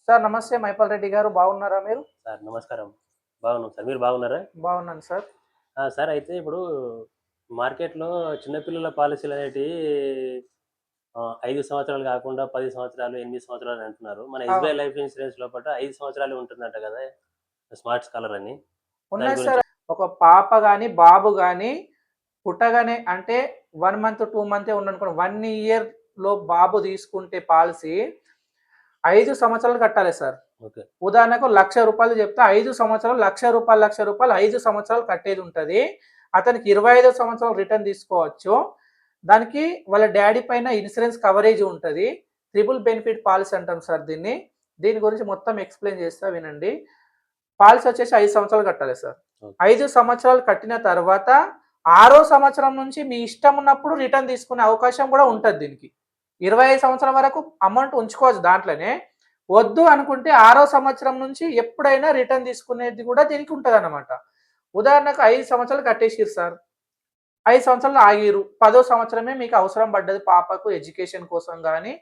Sir నమస్తే మైపాల్ రెడ్డి గారు బాగున్నారా మీరు? సార్ నమస్కారం. బాగున్నాం సార్. మీరు బాగున్నారా? బాగున్నాను సార్. సార్ అయితే ఇప్పుడు మార్కెట్‌లో చిన్న పిల్లల పాలిసీలనేటివి 5 సంవత్సరాలు కాకుండా 10 సంవత్సరాలు, 8 సంవత్సరాలు అని అంటున్నారు. మన ఎస్‌బీఐ అవును. లైఫ్ ఇన్స్యూరెన్స్ లోపట 5 సంవత్సరాలే ఉంటుందంట కదా! స్మార్ట్ స్కాలర్ అని. దాని ఉన్నాయి సార్. గురించి ఒక పాప గాని, బాబు గాని పుట్టగానే అంటే 1 మంత్, 2 మంతే ఉందనుకోండి. 1 ఇయర్‌లో బాబు తీసుకుంటే పాలిసీ 5 సంవత్సరాలు కట్టాలి సార్. ఓకే. ఉదాహరణకు రూ. 1,00,000 చెప్తే 5 సంవత్సరాలు రూ. 1,00,000 5 సంవత్సరాలు కట్టేదుంటది. అతనికి 25 సంవత్సరాలు రిటర్న్ తీసుకోవచ్చు. దానికి వాళ్ళ డ్యాడీ పైన ఇన్సూరెన్స్ కవరేజ్ ఉంటది. ట్రిపుల్ బెనిఫిట్ పాలిసీ అంటాం సార్ దీన్ని. దీని గురించి మొత్తం ఎక్స్‌ప్లెయిన్ చేస్తా వినండి. పాలిసీ వచ్చేసి 5 సంవత్సరాలు కట్టాలి సార్. ఓకే. 5 సంవత్సరాలు కట్టిన తర్వాత, ఆరో సంవత్సరం నుంచి మీ ఇష్టం ఉన్నప్పుడు రిటర్న్ తీసుకునే అవకాశం కూడా ఉంటది దీనికి. 25 సంవత్సరం వరకు అమౌంట్ ఉంచుకోవచ్చు దాంట్లోనే. వద్దు అనుకుంటే ఆరో సంవత్సరం నుంచి ఎప్పుడైనా రిటర్న్ తీసుకునేది కూడా దీనికి ఉంటదన్నమాట. ఉదాహరణకు 5 సంవత్సరాలు కట్టేసిర్రు సార్. 5 సంవత్సరాలు ఆగిర్రు. 10వ సంవత్సరమే మీకు అవసరం పడ్డది పాపకు ఎడ్యుకేషన్ కోసం గాని,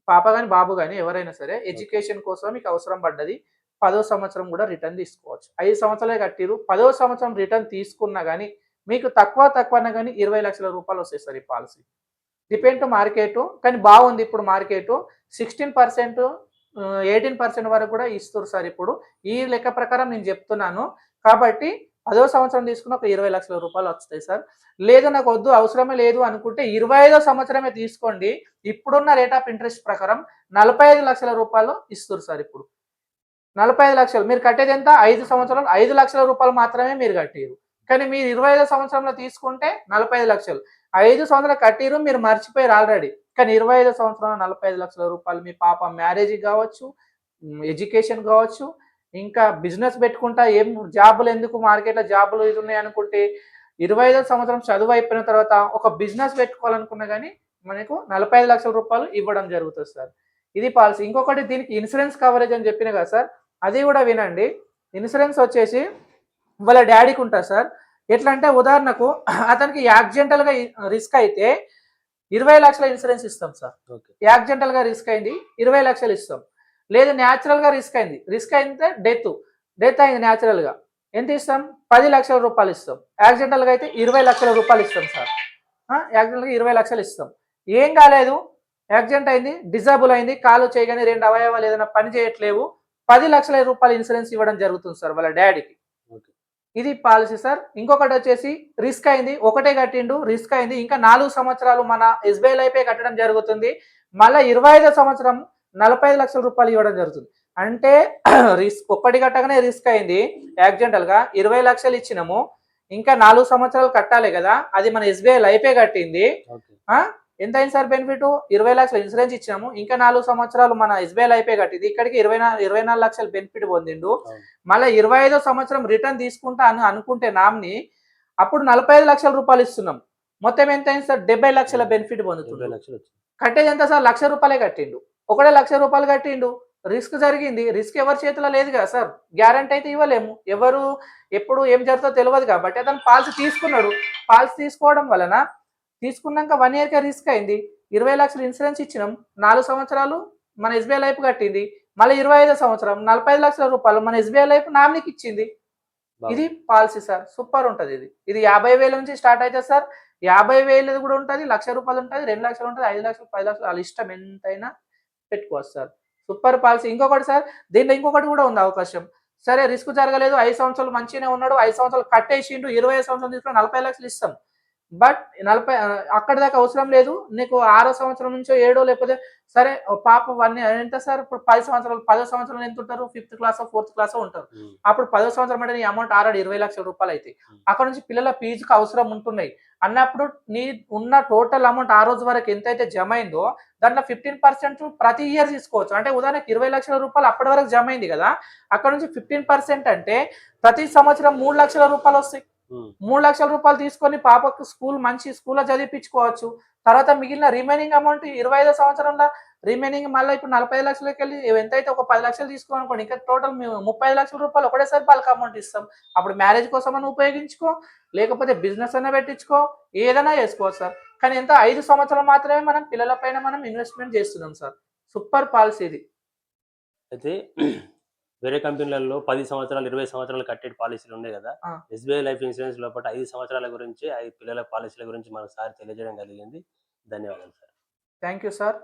పాప గాని, బాబు గాని ఎవరైనా సరే ఎడ్యుకేషన్ కోసం మీకు అవసరం పడ్డది. 10వ సంవత్సరం కూడా రిటర్న్ తీసుకోవచ్చు. 5 సంవత్సరాలే కట్టిర్రు. 10వ సంవత్సరం రిటర్న్ తీసుకున్నా గాని మీకు తక్కువన గాని రూ. 20,00,000 వస్తాయి సార్ ఈ పాలిసీ. Depend to market. కానీ బాగుంది ఇప్పుడు మార్కెటు. 16% 18% వరకు కూడా ఇస్తుర్రు సార్ ఇప్పుడు. ఈ లెక్క ప్రకారం నేను చెప్తున్నాను. కాబట్టి 10వ సంవత్సరం తీసుకున్న ఒక రూ. 20,00,000 వస్తాయి సార్. లేదు నాకు వద్దు అవసరమే లేదు అనుకుంటే 25వ సంవత్సరమే తీసుకోండి. ఇప్పుడున్న రేట్ ఆఫ్ ఇంట్రెస్ట్ ప్రకారం రూ. 45,00,000 ఇస్తుర్రు సార్ ఇప్పుడు. 45,00,000 మీరు కట్టేది ఎంత? 5 సంవత్సరాలు రూ. 5,00,000 మాత్రమే మీరు కట్టిర్రు. కానీ మీరు 25వ సంవత్సరంలో తీసుకుంటే 45,00,000. 5 సంవత్సరాలు కట్టిర్రు మీరు మర్చిపోయారు ఆల్రెడీ. కానీ 25వ సంవత్సరంలో రూ. 45,00,000 మీ పాప మ్యారేజ్‌కి కావచ్చు, ఎడ్యుకేషన్ కావచ్చు, ఇంకా బిజినెస్ పెట్టుకుంటా ఏం జాబులు ఎందుకు మార్కెట్‌లో జాబులు ఇది ఉన్నాయి అనుకుంటే 25వ సంవత్సరం చదువు అయిపోయిన తర్వాత ఒక బిజినెస్ పెట్టుకోవాలనుకున్నా గానీ మనకు రూ. 45,00,000 ఇవ్వడం జరుగుతది సార్. ఇది పాలిసీ. ఇంకొకటి దీనికి ఇన్సూరెన్స్ కవరేజ్ అని చెప్పిన కదా సార్. అది కూడా వినండి. ఇన్సూరెన్స్ వచ్చేసి వాళ్ళ డ్యాడీకి ఉంటుంది సార్. ఎట్లా అంటే ఉదాహరణకు అతనికి యాక్సిడెంటల్‌గా రిస్క్ అయితే 20,00,000 ఇన్సూరెన్స్ ఇస్తాం సార్. ఓకే. యాక్సిడెంటల్‌గా రిస్క్ అయింది 20,00,000 ఇస్తాం. లేదు న్యాచురల్‌గా రిస్క్ అయింది. రిస్క్ అయితే డెత్ అయింది న్యాచురల్‌గా. ఎంత ఇస్తాం? రూ. 10,00,000 ఇస్తాం. యాక్సిడెంటల్‌గా అయితే రూ. 20,00,000 ఇస్తాం సార్. యాక్సిడెంటల్‌గా 20,00,000 ఇస్తాం. ఏం కాలేదు, యాక్సిడెంట్ అయింది, డిజేబుల్ అయింది, కాలు చేయగానే 2 అవయవాలు ఏదైనా పని చేయట్లేవు. రూ. 10,00,000 ఇన్సూరెన్స్ ఇవ్వడం జరుగుతుంది సార్ వాళ్ళ డ్యాడీకి. ఓకే. ఇది పాలిసీ సార్. ఇంకొకటి వచ్చేసి రిస్క్ అయింది. ఒకటే కట్టిండు, రిస్క్ అయింది. ఇంకా 4 సంవత్సరాలు మన ఎస్‌బీఐ లైఫే కట్టడం జరుగుతుంది. మళ్ళా 25వ సంవత్సరం రూ. 45,00,000 ఇవ్వడం జరుగుతుంది. అంటే రిస్క్ ఒక్కటి కట్టగానే రిస్క్ అయింది యాక్సిడెంటల్‌గా 20,00,000 ఇచ్చినాము. ఇంకా 4 సంవత్సరాలు కట్టాలి కదా! అది మన ఎస్‌బీఐ లైఫే కట్టింది. ఓకే. ఎంత అయింది సార్ బెనిఫిట్? 20,00,000 ఇన్సూరెన్స్ ఇచ్చినాము. ఇంకా 4 సంవత్సరాలు మన ఎస్‌బీఐ లైఫే కట్టింది. ఇక్కడికి 24,00,000 బెనిఫిట్ పొందిండు. అవును. మళ్ళా 25వ సంవత్సరం రిటర్న్ తీసుకుంటా అని అనుకుంటే నామినీ అప్పుడు రూ. 45,00,000 ఇస్తున్నాం. మొత్తం ఎంత అయింది సార్? 70,00,000 బెనిఫిట్ పొందుతుండు. 70,00,000 వచ్చింది. కట్టేది ఎంత సార్? రూ. 1,00,000 కట్టిండు. ఒకడే రూ. 1,00,000 కట్టిండు. రిస్క్ జరిగింది. రిస్క్ ఎవరి చేతిలో లేదు కదా సార్. గ్యారంటీ అయితే ఇవ్వలేము. ఎవరు ఎప్పుడు ఏం జరుగుతుందో తెలవదు కాబట్టి అతను పాలసీ తీసుకున్నాడు. పాలసీ తీసుకోవడం వలన తీసుకున్నాక 1 ఇయర్‌కే రిస్క్ అయింది. 20,00,000 ఇన్సూరెన్స్ ఇచ్చినాం. 4 సంవత్సరాలు మన ఎస్‌బీఐ లైఫ్ కట్టింది. మళ్ళీ 25వ సంవత్సరం రూ. 45,00,000 మన ఎస్‌బీఐ లైఫ్ నామినీకి ఇచ్చింది. ఇది బాగుంది. Policy sir. సూపర్ ఉంటది ఇది. ఇది 50,000 నుంచి స్టార్ట్ అయితది సార్. 50,000 కూడా ఉంటది. రూ. 1,00,000 ఉంటది, 2,00,000 ఉంటది, 5,00,000, 10,00,000 ఆళ్ళ ఇష్టం ఎంతైనా పెట్టుకోవచ్చు సార్. Super policy. ఇంకొకటి సార్ దీంట్లో ఇంకొకటి కూడా ఉంది అవకాశం. సరే రిస్క్ జరగలేదు. 5 సంవత్సరాలు మంచిగానే ఉన్నాడు. 5 సంవత్సరాలు కట్టేసిండు. 25 సంవత్సరం తీసుకొని 40,00,000 ఇస్తాం. బట్ 40 అక్కడి దాకా అవసరం లేదు. నీకు ఆరో సంవత్సరం నుంచో ఏడో లేకపోతే సరే పాప 1 ఎంత సార్ ఇప్పుడు 10 సంవత్సరాలు 10వ సంవత్సరంలో ఎంత ఉంటారు? 5థ్ క్లాసో, 4థ్ క్లాసో ఉంటారు. అప్పుడు 10వ సంవత్సరం అంటే నీ అమౌంట్ ఆల్రెడీ రూ. 20,00,000 అయితాయి. అక్కడ నుంచి పిల్లల ఫీజుకి అవసరం ఉంటున్నాయి. అన్నప్పుడు నీ ఉన్న టోటల్ అమౌంట్ ఆ రోజు వరకు ఎంతైతే జమ అయిందో దాంట్లో 15% ప్రతి ఇయర్ తీసుకోవచ్చు. అంటే ఉదాహరణకి రూ. 20,00,000 అప్పటి వరకు జమ అయింది కదా! అక్కడ నుంచి 15% అంటే ప్రతి సంవత్సరం రూ. 3,00,000 వస్తాయి. రూ. 3,00,000 తీసుకొని పాపకు మంచి స్కూల్‌లో చదివిపించుకోవచ్చు. తర్వాత మిగిలిన రిమైనింగ్ అమౌంట్ 25వ సంవత్సరంలో రిమైనింగ్ మళ్ళా ఇప్పుడు 45,00,000కెళ్ళి ఎంతైతే ఒక 10,00,000 తీసుకున్నామనుకోండి. ఇంకా టోటల్ మేము రూ. 30,00,000 ఒకటేసారి బల్క్ అమౌంట్ ఇస్తాం. అప్పుడు మ్యారేజ్ కోసమన్నా ఉపయోగించుకో, లేకపోతే బిజినెస్ అన్నా పెట్టించుకో, ఏదైనా చేసుకోవచ్చు సార్. కానీ ఎంత 5 సంవత్సరాలు మాత్రమే మనం పిల్లల పైన మనం ఇన్వెస్ట్‌మెంట్ చేస్తున్నాం సార్. సూపర్ పాలసీ ఇది. అయితే వేరే కంపెనీలలో 10 సంవత్సరాలు, 20 సంవత్సరాలు కట్టే పాలిసీలు ఉన్నాయి కదా! ఆ! ఎస్‌బీఐ లైఫ్ ఇన్స్యూరెన్స్ లోపట 5 సంవత్సరాల గురించి, 5 పిల్లల పాలిసీల గురించి మన సార్ తెలియజేయడం జరిగింది. ధన్యవాదాలు సార్. Thank you sir.